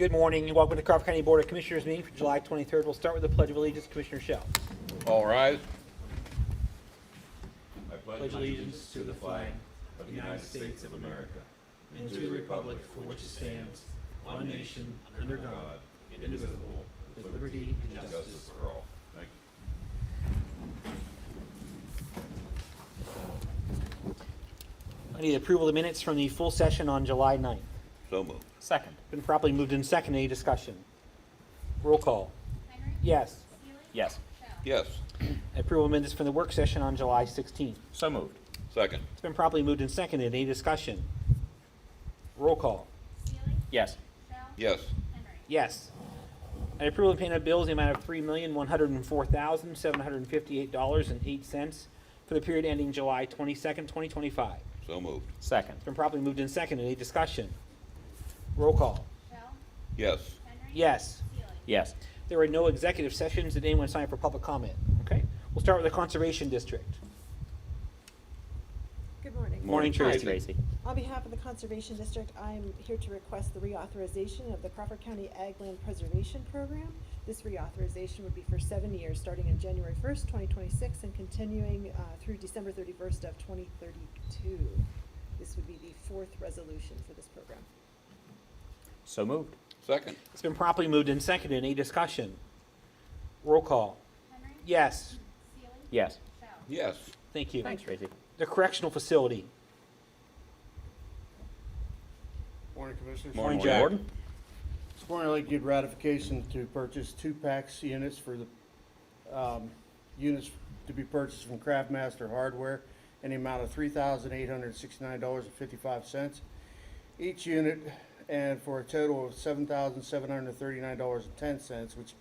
Good morning and welcome to Crawford County Board of Commissioners meeting for July 23rd. We'll start with the Pledge of Allegiance. Commissioner Shell. All rise. I pledge allegiance to the flag of the United States of America and to the republic for which it stands, one nation, under God, indivisible, with liberty and justice for all. Thank you. I need approval of the minutes from the full session on July 9th. So moved. Second. Been properly moved in second. Any discussion? Roll call. Henry? Yes. Seeley? Yes. Shell? Yes. Approval of minutes from the work session on July 16th. So moved. Second. It's been properly moved in second. Any discussion? Roll call. Seeley? Yes. Shell? Yes. Henry? Yes. And approval of payment of bills in the amount of $3,104,758.08 for the period ending July 22nd, 2025. So moved. Second. It's been properly moved in second. Any discussion? Roll call. Shell? Yes. Henry? Yes. Seeley? Yes. There are no executive sessions. Did anyone sign up for public comment? Okay. We'll start with the Conservation District. Good morning. Morning, Hi, Tracy. Tracy. On behalf of the Conservation District, I'm here to request the reauthorization of the Crawford County Ag Land Preservation Program. This reauthorization would be for 7 years, starting on January 1st, 2026, and continuing through December 31st of 2032. This would be the fourth resolution for this program. So moved. Second. It's been properly moved and seconded. Any discussion? Roll call. Henry? Yes. Seeley? Yes. Shell? Yes. Thank you. Thanks, Tracy. The Correctional Facility. Morning, Commissioners. Morning, Morning, Jack. Gordon? This morning, I'd like to get ratification to purchase 2 PAX units for the units to be purchased from Craftmaster Hardware in the amount of $3,869.55 each unit, and for a total of $7,739.10, which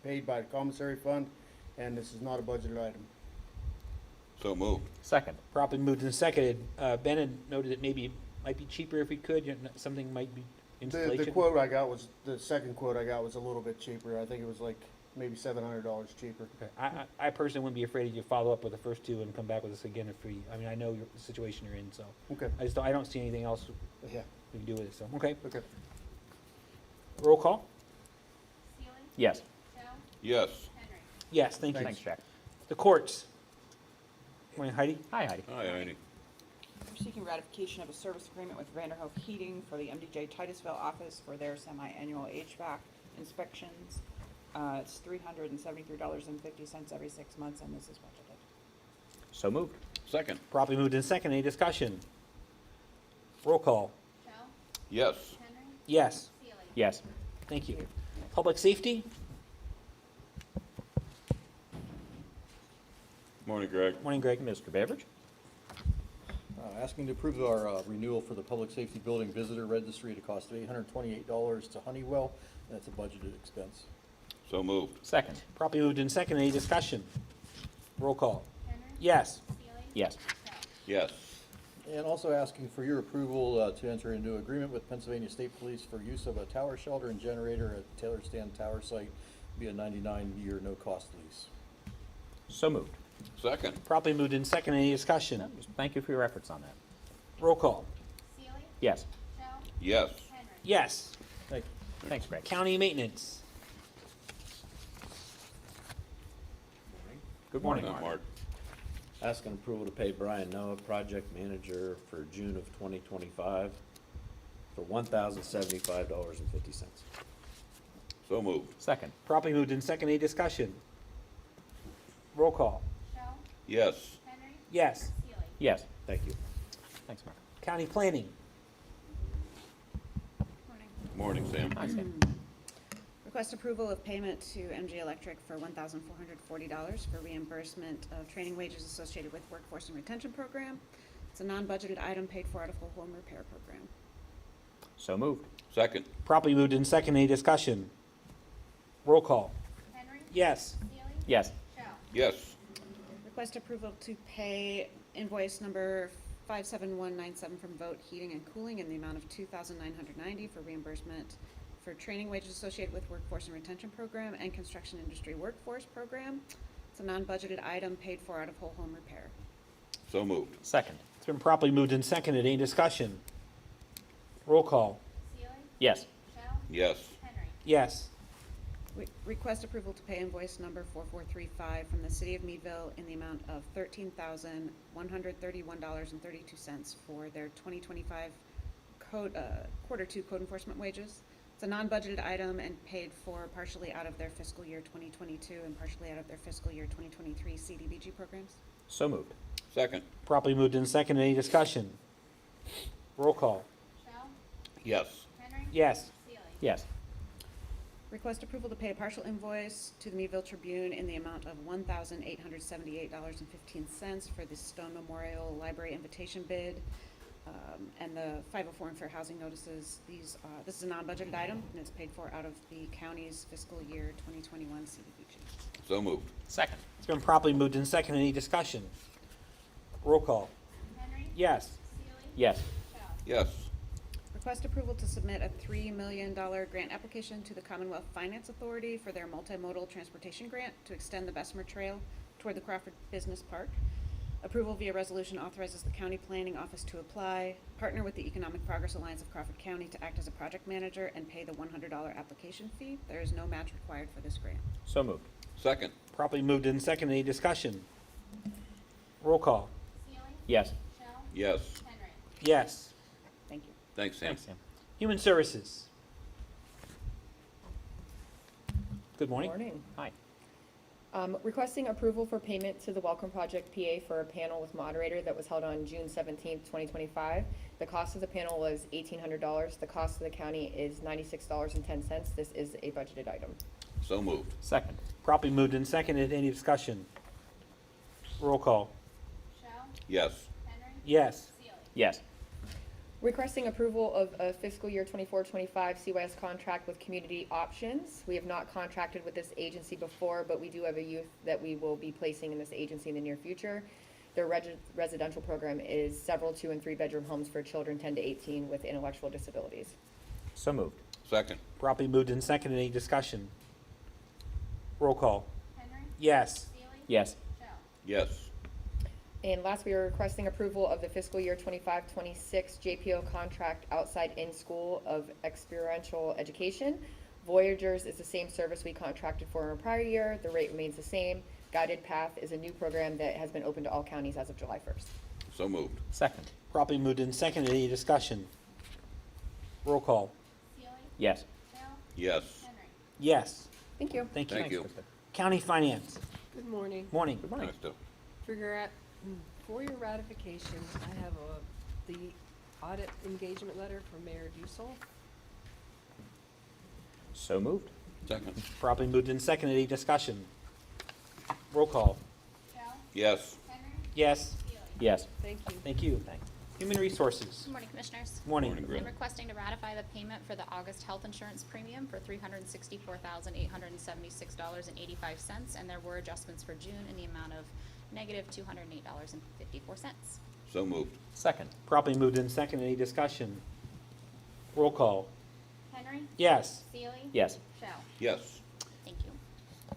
paid by the commissary fund, and this is not a budgeted item. So moved. Second. Properly moved and seconded. Ben had noted that maybe it might be cheaper if we could. Something might be installation. The quote I got was, the second quote I got was a little bit cheaper. I think it was like maybe $700 cheaper. Okay. I personally wouldn't be afraid if you follow up with the first two and come back with us again if we, I mean, I know the situation you're in, so. Okay, I don't see anything else yeah, we can do with it, so, okay. okay. Roll call? Seeley? Yes. Shell? Yes. Henry? Yes, thank you. Thanks, Jack. The courts. Morning, Heidi. Hi, Heidi. Hi, Heidi. We're seeking ratification of a service agreement with Vanderhoof Heating for the MDJ Titusville office for their semi-annual HVAC inspections. It's $373.50 every 6 months, and this is budgeted. So moved. Second. Properly moved in second. Any discussion? Roll call? Shell? Yes. Henry? Yes. Seeley? Yes. Thank you. Public safety? Morning, Greg. Morning, Greg. Mr. Beveridge? Asking to approve our renewal for the Public Safety Building Visitor Registry at a cost of $828 to Honeywell. That's a budgeted expense. So moved. Second. Properly moved in second. Any discussion? Roll call? Henry? Yes. Seeley? Yes. Shell? Yes. And also asking for your approval to enter into an agreement with Pennsylvania State Police for use of a tower shelter and generator at Taylor Stand Tower Site via 99-year no-cost lease. So moved. Second. Properly moved in second. Any discussion? Thank you for your efforts on that. Roll call? Seeley? Yes. Shell? Yes. Henry? Yes. Thank you. Thanks, Greg. County maintenance. Good morning, Mark. Mark. Asking approval to pay Brian Noah, project manager, for June of 2025 for $1,075.50. So moved. Second. Properly moved in second. Any discussion? Roll call? Shell? Yes. Henry? Yes. Seeley? Yes. Thank you. Thanks, Mark. County planning. Morning. Morning, Sam. Hi, Sam. Request approval of payment to MG Electric for $1,440 for reimbursement of training wages associated with Workforce and Retention Program. It's a non-budgeted item paid for out of whole home repair program. So moved. Second. Properly moved in second. Any discussion? Roll call? Henry? Yes. Seeley? Yes. Shell? Yes. Request approval to pay invoice number 57197 from Vote Heating and Cooling in the amount of $2,990 for reimbursement for training wages associated with Workforce and Retention Program and Construction Industry Workforce Program. It's a non-budgeted item paid for out of whole home repair. So moved. Second. It's been properly moved and seconded. Any discussion? Roll call? Seeley? Yes. Shell? Yes. Henry? Yes. Request approval to pay invoice number 4435 from the City of Meadville in the amount of $13,131.32 for their 2025 quarter two code enforcement wages. It's a non-budgeted item and paid for partially out of their fiscal year 2022 and partially out of their fiscal year 2023 CDBG programs. So moved. Second. Properly moved in second. Any discussion? Roll call. Shell? Yes. Henry? Yes. Seely? Yes. Request approval to pay a partial invoice to the Meadville Tribune in the amount of $1,878.15 for the Stone Memorial Library invitation bid, and the 504 and fair housing notices. This is a non-budgeted item, and it's paid for out of the county's fiscal year 2021 CDBG. So moved. Second. It's been properly moved in second. Any discussion? Roll call. Henry? Yes. Seely? Yes. Shell? Yes. Request approval to submit a $3 million grant application to the Commonwealth Finance Authority for their multimodal transportation grant to extend the Bessemer Trail toward the Crawford Business Park. Approval via resolution authorizes the county planning office to apply, partner with the Economic Progress Alliance of Crawford County to act as a project manager, and pay the $100 application fee. There is no match required for this grant. So moved. Second. Properly moved in second. Any discussion? Roll call. Seely? Yes. Shell? Yes. Henry? Yes. Thank you. Thanks, Sam. Thanks, Sam. Human Services. Good morning. Morning. Hi. Requesting approval for payment to the Welcome Project PA for a panel with moderator that was held on June 17th, 2025. The cost of the panel was $1,800. The cost of the county is $96.10. This is a budgeted item. So moved. Second. Properly moved and seconded. Any discussion? Roll call. Shell? Yes. Henry? Yes. Seely? Yes. Requesting approval of a fiscal year 24-25 CYS contract with Community Options. We have not contracted with this agency before, but we do have a youth that we will be placing in this agency in the near future. Their residential program is several 2- and 3-bedroom homes for children 10 to 18 with intellectual disabilities. So moved. Second. Properly moved and seconded. Any discussion? Roll call. Henry? Yes. Seely? Yes. Shell? Yes. And last, we are requesting approval of the fiscal year 25-26 JPO contract outside in-school of experiential education. Voyagers is the same service we contracted for in a prior year. The rate remains the same. Guided Path is a new program that has been open to all counties as of July 1st. So moved. Second. Properly moved and seconded. Any discussion? Roll call. Seely? Yes. Shell? Yes. Henry? Yes. Thank you. Thank you. Thank you. Krista. County Finance. Good morning. Morning. Good morning. Nice to- For your ratification, I have the audit engagement letter from Mayor Dussel. So moved. Second. Properly moved and seconded. Any discussion? Roll call. Shell? Yes. Henry? Yes. Seely? Yes. Thank you. Thank you. Thanks. Human Resources. Good morning, Commissioners. Morning. Morning, Greg. I'm requesting to ratify the payment for the August health insurance premium for $364,876.85, and there were adjustments for June in the amount of negative $208.54. So moved. Second. Properly moved and seconded. Any discussion? Roll call. Henry? Yes. Seely? Yes. Shell? Yes. Thank you.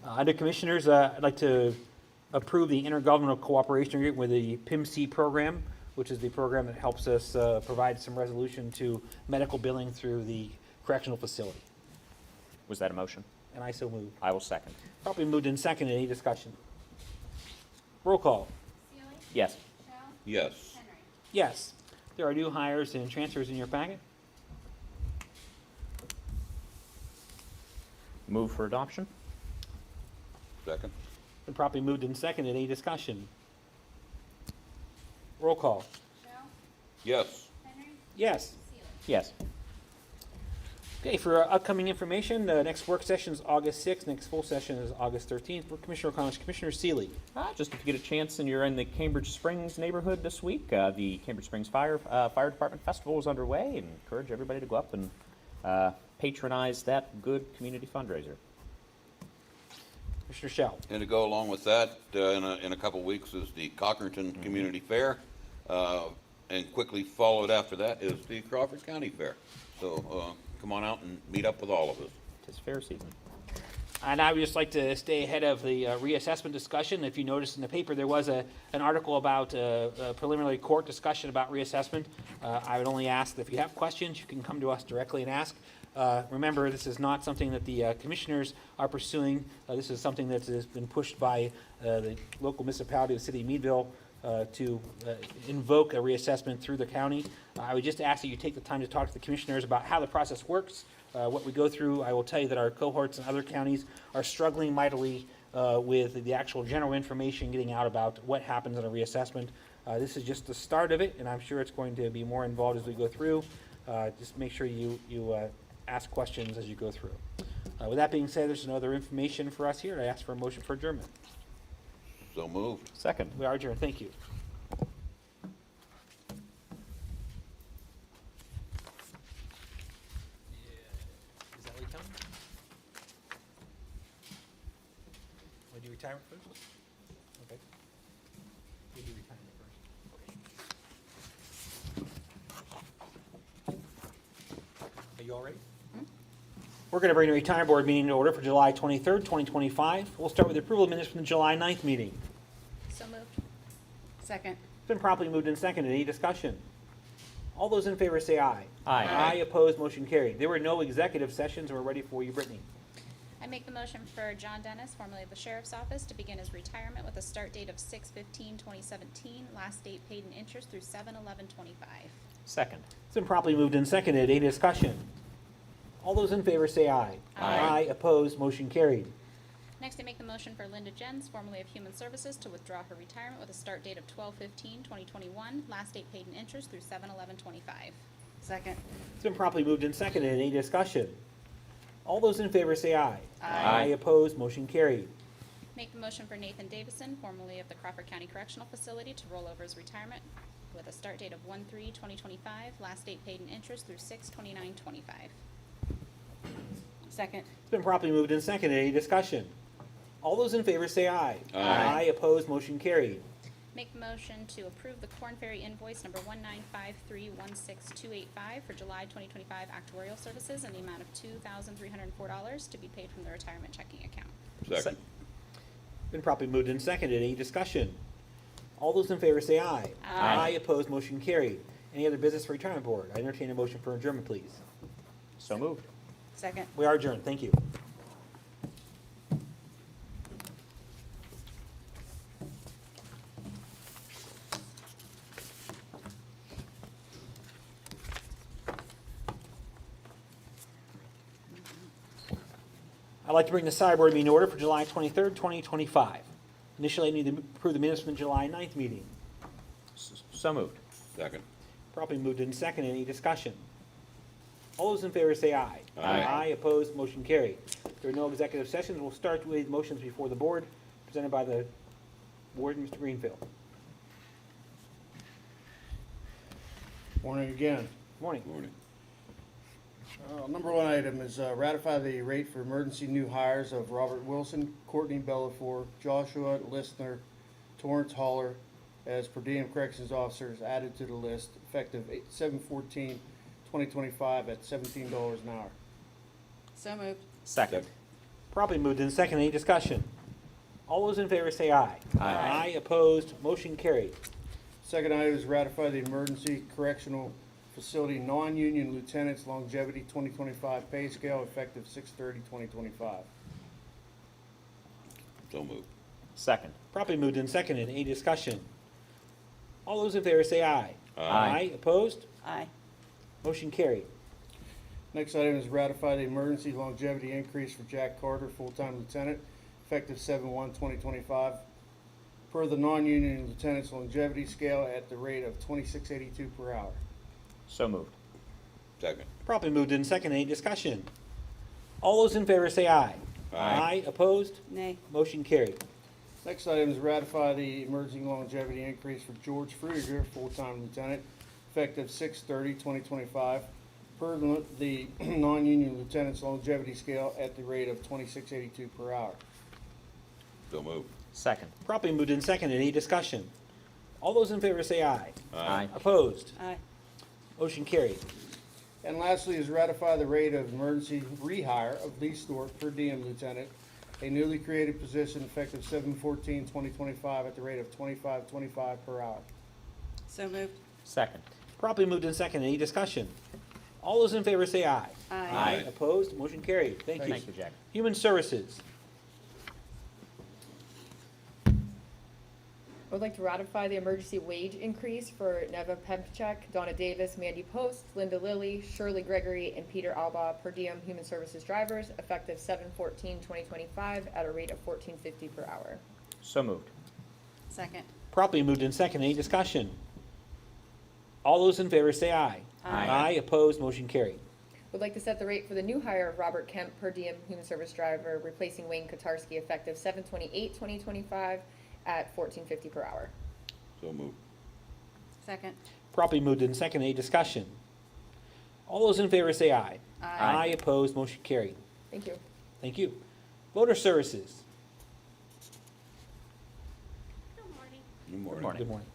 Under Commissioners, I'd like to approve the intergovernmental cooperation agreement with the PIMC program, which is the program that helps us provide some resolution to medical billing through the correctional facility. Was that a motion? And I so move. I will second. Properly moved and seconded. Any discussion? Roll call. Seely? Yes. Shell? Yes. Henry? Yes. There are new hires and transfers in your packet. Move for adoption? Second. Been properly moved and seconded. Any discussion? Roll call. Shell? Yes. Henry? Yes. Seely? Yes. Okay, for upcoming information, the next work session is August 6th, next full session is August 13th. For Commissioner O'Connor, Commissioner Seeley. Just if you get a chance and you're in the Cambridge Springs neighborhood this week, the Cambridge Springs Fire Department Festival is underway, and encourage everybody to go up and patronize that good community fundraiser. Commissioner Shell. And to go along with that, in a couple weeks is the Cochranton Community Fair. And quickly followed after that is the Crawford County Fair. So come on out and meet up with all of us. Tis fair season. And I would just like to stay ahead of the reassessment discussion. If you noticed in the paper, there was an article about a preliminary court discussion about reassessment. I would only ask that if you have questions, you can come to us directly and ask. Remember, this is not something that the commissioners are pursuing. This is something that has been pushed by the local municipality of the city of Meadville to invoke a reassessment through the county. I would just ask that you take the time to talk to the commissioners about how the process works, what we go through. I will tell you that our cohorts in other counties are struggling mightily with the actual general information getting out about what happens in a reassessment. This is just the start of it, and I'm sure it's going to be more involved as we go through. Just make sure you ask questions as you go through. With that being said, there's no other information for us here. I ask for a motion for adjournment. So moved. Second. We are adjourned. Thank you. Is that Lee coming? Want to do retirement first? Okay. You do retirement first. Are you all ready? We're going to bring the retirement board meeting to order for July 23rd, 2025. We'll start with the approval of minutes from the July 9th meeting. So moved. Second. It's been properly moved and seconded. Any discussion? All those in favor say aye. Aye. Aye, opposed, motion carried. There were no executive sessions, and we're ready for you, Brittany. I make the motion for John Dennis, formerly of the Sheriff's Office, to begin his retirement with a start date of 6/15/2017, last date paid in interest through 7/11/25. Second. It's been properly moved and seconded. Any discussion? All those in favor say aye. Aye. Opposed, motion carried. Next, I make the motion for Linda Jens, formerly of Human Services, to withdraw her retirement with a start date of 12/15/2021, last date paid in interest through 7/11/25. Second. It's been properly moved and seconded. Any discussion? All those in favor say aye. Aye. Opposed, motion carried. Make the motion for Nathan Davison, formerly of the Crawford County Correctional Facility, to roll over his retirement with a start date of 1/3/2025, last date paid in interest through 6/29/25. Second. It's been properly moved and seconded. Any discussion? All those in favor say aye. Aye. Opposed, motion carried. Make the motion to approve the Corn Ferry invoice number 195316285 for July 2025 actuarial services in the amount of $2,304 to be paid from the retirement checking account. Second. Been properly moved and seconded. Any discussion? All those in favor say aye. Aye. Opposed, motion carried. Any other business for retirement board? I entertain a motion for adjournment, please. So moved. Second. We are adjourned. Thank you. I'd like to bring the salary board meeting to order for July 23rd, 2025. Initially, I need to approve the minutes from the July 9th meeting. So moved. Second. Properly moved in second. Any discussion? All those in favor say aye. Aye. Opposed, motion carried. There are no executive sessions. We'll start with motions before the board, presented by the board, Mr. Greenfield. Morning again. Morning. Morning. Number one item is ratify the rate for emergency new hires of Robert Wilson, Courtney Bellafor, Joshua Listner, Torrance Holler as per diem corrections officers added to the list effective 7/14/2025 at $17 an hour. So moved. Second. Properly moved in second. Any discussion? All those in favor say aye. Aye. Opposed, motion carried. Second item is ratify the emergency correctional facility non-union lieutenants longevity 2025 pay scale effective 6/30/2025. So moved. Second. Properly moved in second. Any discussion? All those in favor say aye. Aye. Opposed, Aye. motion carried. Next item is ratify the emergency longevity increase for Jack Carter, full-time lieutenant, effective 7/1/2025, per the non-union lieutenant's longevity scale at the rate of $26.82 per hour. So moved. Second. Properly moved in second. Any discussion? All those in favor say aye. Aye. Opposed, Nay. motion carried. Next item is ratify the emergency longevity increase for George Fruiger, full-time lieutenant, effective 6/30/2025, per the non-union lieutenant's longevity scale at the rate of $26.82 per hour. So moved. Second. Properly moved in second. Any discussion? All those in favor say aye. Aye. Opposed, Aye. motion carried. And lastly is ratify the rate of emergency rehire of Lee Stewart, per diem lieutenant, a newly created position effective 7/14/2025 at the rate of $25.25 per hour. So moved. Second. Properly moved in second. Any discussion? All those in favor say aye. Aye. Opposed? Motion carried. Thank you. Thank you, Jack. Human Services. I would like to ratify the emergency wage increase for Neva Pemchek, Donna Davis, Mandy Post, Linda Lilly, Shirley Gregory, and Peter Alba per diem human services drivers, effective 7/14/2025 at a rate of $14.50 per hour. So moved. Second. Properly moved in second. Any discussion? All those in favor say aye. Aye. Opposed? Motion carried. Would like to set the rate for the new hire of Robert Kemp per diem human service driver, replacing Wayne Kotarski, effective 7/28/2025 at $14.50 per hour. So moved. Second. Properly moved in second. Any discussion? All those in favor say aye. Aye. Opposed? Motion carried. Thank you. Thank you. Voter Services. Good Good morning. morning. Good morning.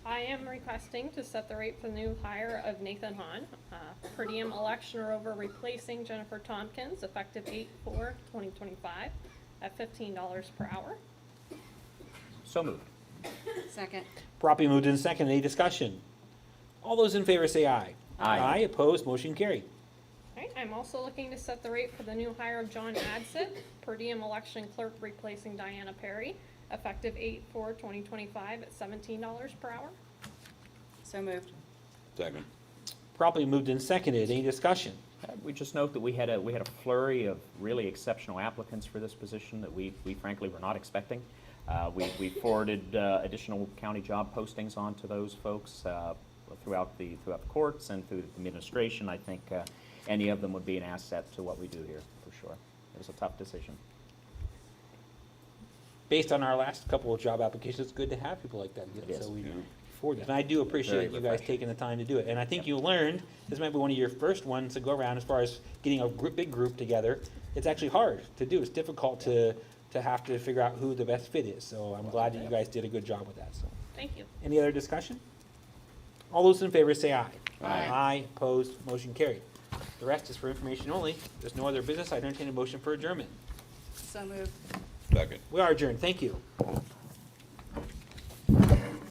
I am requesting to set the rate for the new hire of Nathan Hahn, per diem election rover replacing Jennifer Tompkins, effective 8/4/2025 at $15 per hour. So moved. Second. Properly moved in second. Any discussion? All those in favor say aye. Aye. Opposed? Motion carried. Alright, I'm also looking to set the rate for the new hire of John Adsit, per diem election clerk replacing Diana Perry, effective 8/4/2025 at $17 per hour. So moved. Second. Properly moved and seconded. Any discussion? We just note that we had a flurry of really exceptional applicants for this position that we frankly were not expecting. We forwarded additional county job postings on to those folks throughout the courts and through the administration. I think any of them would be an asset to what we do here, for sure. It was a tough decision. Based on our last couple of job applications, it's good to have people like that. It is. So we Yeah. forward this. And I do appreciate Very you guys refreshing. taking the time to do it. And I think you learned, this might be one of your first ones to go around as far as getting a big group together. It's actually hard to do. It's difficult to have to figure out who the best fit is. So I'm glad that you guys did a good job with that. So, Thank you. any other discussion? All those in favor say aye. Aye. Opposed, motion carried. The rest is for information only. There's no other business. I entertain a motion for adjournment. So moved. Second. We are adjourned. Thank you.